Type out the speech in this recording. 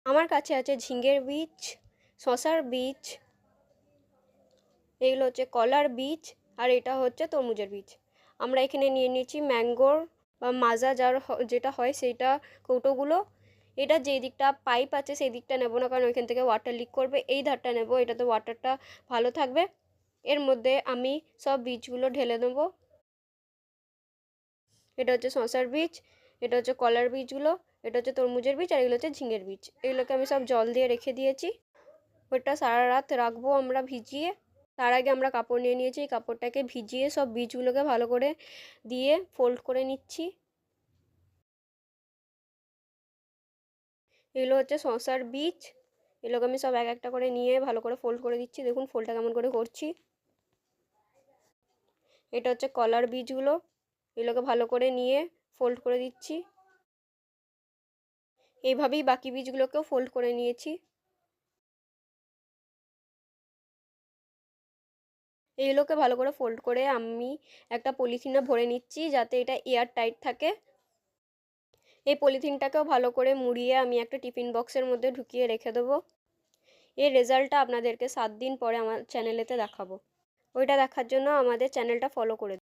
আমার কাছে আছে ঝিঙের বীজ, শশার বীজ, এগুলো হচ্ছে কলার বীজ, আর এটা হচ্ছে তরমুজের বীজ। আমরা এখানে নিয়ে নিয়েছি ম্যাঙ্গোর বা মাজা যেটা হয় সেইটা কৌটোগুলো। এটা যেই দিকটা পাইপ আছে সেই দিকটা নেব না, কারণ ওইখান থেকে ওয়াটার লিক করবে। এই ধারটা নেব, এটাতে ওয়াটারটা ভালো থাকবে। এর মধ্যে আমি সব বীজগুলো ঢেলে দেবো। এটা হচ্ছে শশার বীজ, এটা হচ্ছে কলার বীজগুলো, এটা হচ্ছে তরমুজের বীজ, আর এগুলো হচ্ছে ঝিঙের বীজ। এগুলোকে আমি সব জল দিয়ে রেখে দিয়েছি। ওটা সারা রাত রাখবো আমরা ভিজিয়ে। তার আগে আমরা কাপড় নিয়ে নিয়েছি, এই কাপড়টাকে ভিজিয়ে সব বীজগুলোকে ভালো করে দিয়ে ফোল্ড করে নিচ্ছি। এগুলো হচ্ছে শশার বীজ, এগুলোকে আমি সব এক একটা করে নিয়ে ভালো করে ফোল্ড করে দিচ্ছি। দেখুন ফোল্ডটা কেমন করে করছি। এটা হচ্ছে কলার বীজগুলো, এগুলোকে ভালো করে নিয়ে ফোল্ড করে দিচ্ছি। এইভাবেই বাকি বীজগুলোকেও ফোল্ড করে নিয়েছি। এইগুলোকে ভালো করে ফোল্ড করে আমি একটা পলিথিনে ভরে নিচ্ছি, যাতে এটা এয়ার টাইট থাকে। এই পলিথিনটাকেও ভালো করে মুড়িয়ে আমি একটা টিফিন বক্সের মধ্যে ঢুকিয়ে রেখে দেবো। এর রেজাল্টটা আপনাদেরকে 7 দিন পরে আমার চ্যানেলেতে দেখাবো। ওইটা দেখার জন্য আমাদের চ্যানেলটা ফলো করে